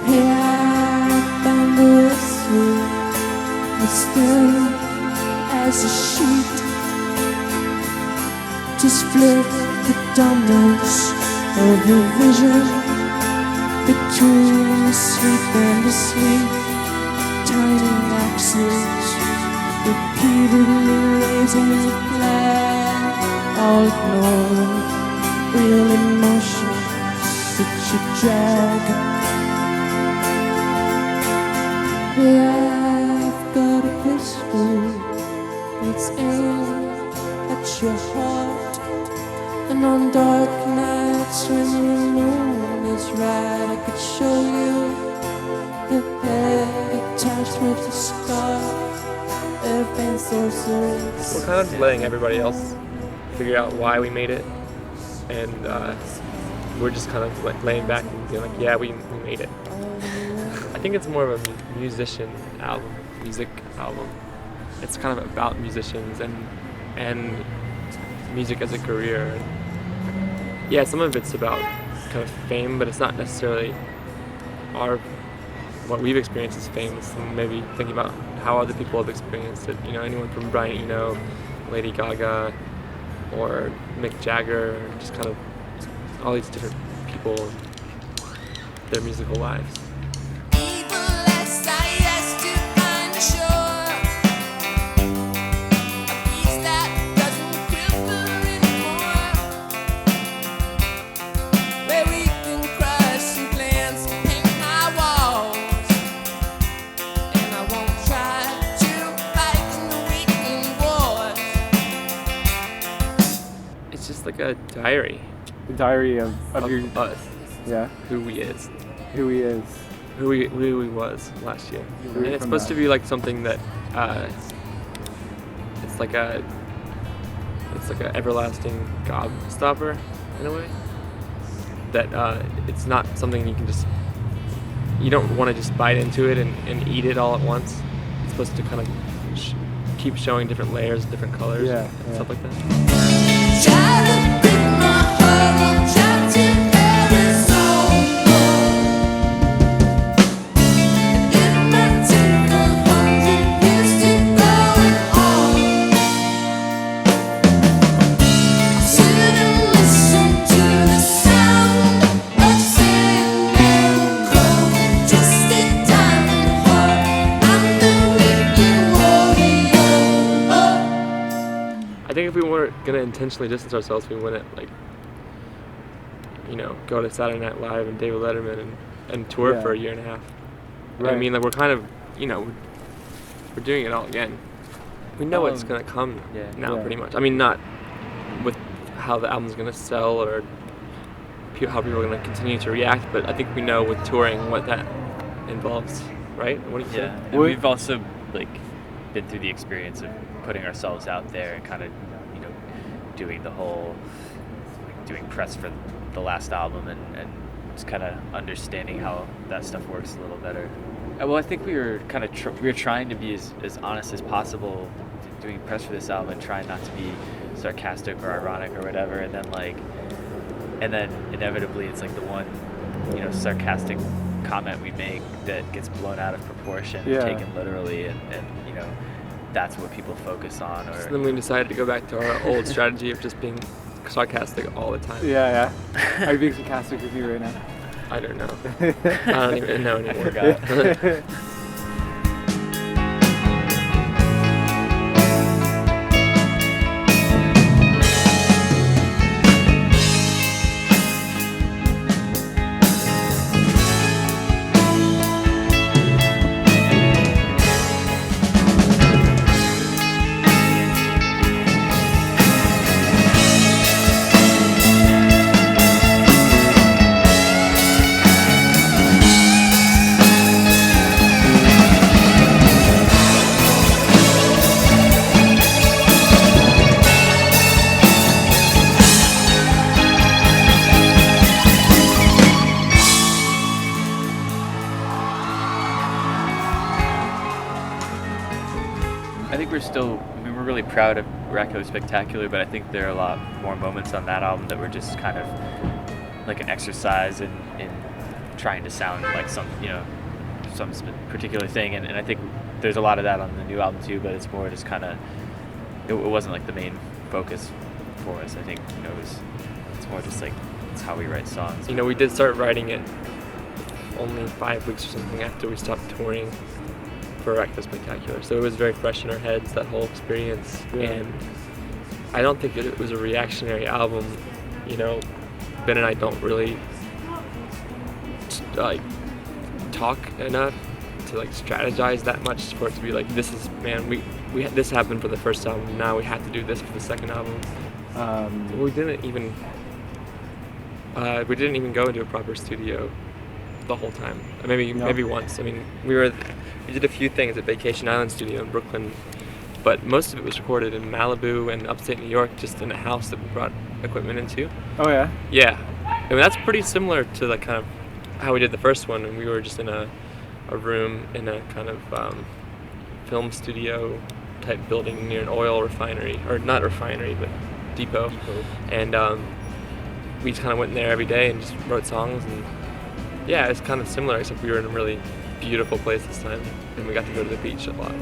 Hey, I found this here as thin as a sheet. Just flip the dominoes of your vision between the sleep and the sleep. Tiny axes repeatedly raising the flag, all ignoring real emotions that you drag. Yeah, I've got a pistol, it's aimed at your heart. And on dark nights when the moon is right, I could show you the head attached with the scar. We're kind of letting everybody else figure out why we made it, and we're just kind of like laying back and being like, yeah, we made it. I think it's more of a music album. It's kind of about musicians and music as a career. Yeah, some of it's about kind of fame, but it's not necessarily what we've experienced as fame. It's maybe thinking about how other people have experienced it. You know, anyone from Brian Eno, Lady Gaga, or Mick Jagger, or just kind of all these different people, their musical lives. It's just like a diary. The diary of your us. Yeah. Who we is. Who he is. Who he was last year. And it's supposed to be like something that it's like a everlasting gobstopper in a way. That it's not something you don't want to just bite into it and eat it all at once. It's supposed to kind of keep showing different layers, different colors, and stuff like that. I think if we weren't gonna intentionally distance ourselves, we wouldn't go to Saturday Night Live and David Letterman and tour for a year and a half. Right. I mean, like we're kind of, we're doing it all again. We know what's gonna come now, pretty much. I mean, not with how the album's gonna sell or how people are gonna continue to react, but I think we know with touring what that involves, right? What do you think? And we've also been through the experience of putting ourselves out there and kind of doing the whole doing press for the last album and just kind of understanding how that stuff works a little better. Well, I think we were kind of we were trying to be as honest as possible doing press for this album and trying not to be sarcastic or ironic or whatever, and then inevitably it's like the one sarcastic comment we make that gets blown out of proportion and taken literally, and that's what people focus on. So then we decided to go back to our old strategy of just being sarcastic all the time. Yeah. Are you being sarcastic with me right now? I don't know. I don't even know anymore. I think we're really proud of Oracular Spectacular, but I think there are a lot more moments on that album that were just kind of like an exercise in trying to sound like some particular thing, and I think there's a lot of that on the new album too, but it's more just kind of, it wasn't like the main focus for us. I think, it's more just like, it's how we write songs. We did start writing it only 5 weeks or something after we stopped touring for Oracular Spectacular, so it was very fresh in our heads, that whole experience. Yeah. And I don't think it was a reactionary album. Ben and I don't really talk enough to strategize that much for it to be like, this is, man, this happened for the first album, now we have to do this for the second album. We didn't even go into a proper studio the whole time. Maybe once. We did a few things at Vacation Island Studio in Brooklyn, but most of it was recorded in Malibu and upstate New York, just in a house that we brought equipment into. Oh yeah? Yeah. That's pretty similar to the kind of how we did the first one, and we were just in a room in a kind of film studio type building near an oil refinery, or not refinery, but depot. And we just kind of went in there every day and just wrote songs, and yeah, it's kind of similar, except we were in a really beautiful place this time, and we got to go to the beach a lot.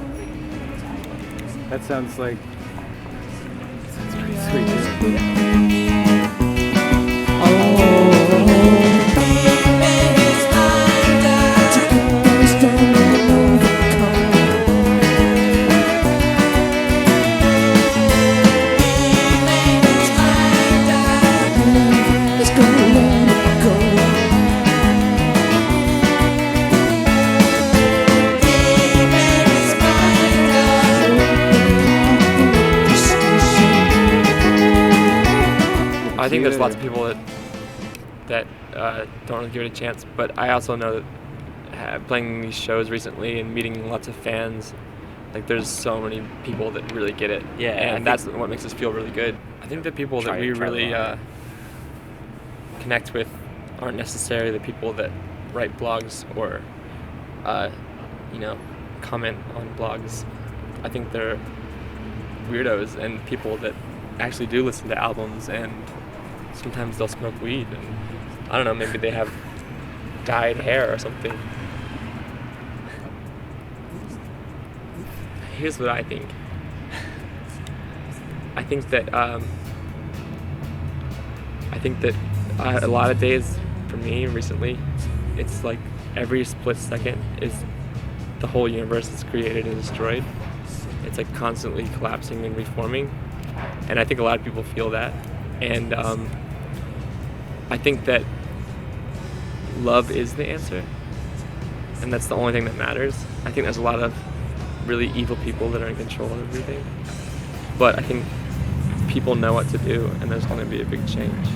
That sounds pretty sweet. I think there's lots of people that don't really give it a chance, but I also know that playing these shows recently and meeting lots of fans, there's so many people that really get it. Yeah, and that's what makes us feel really good. I think the people that we really connect with aren't necessarily the people that write blogs or comment on blogs. I think they're weirdos and people that actually do listen to albums, and sometimes they'll smoke weed, and I don't know, maybe they have dyed hair or something. Here's what I think. I think that a lot of days for me recently, it's like every split second is the whole universe is created and destroyed. It's constantly collapsing and reforming, and I think a lot of people feel that. And I think that love is the answer, and that's the only thing that matters. I think there's a lot of really evil people that are in control of everything, but I think people know what to do, and there's going to be a big change.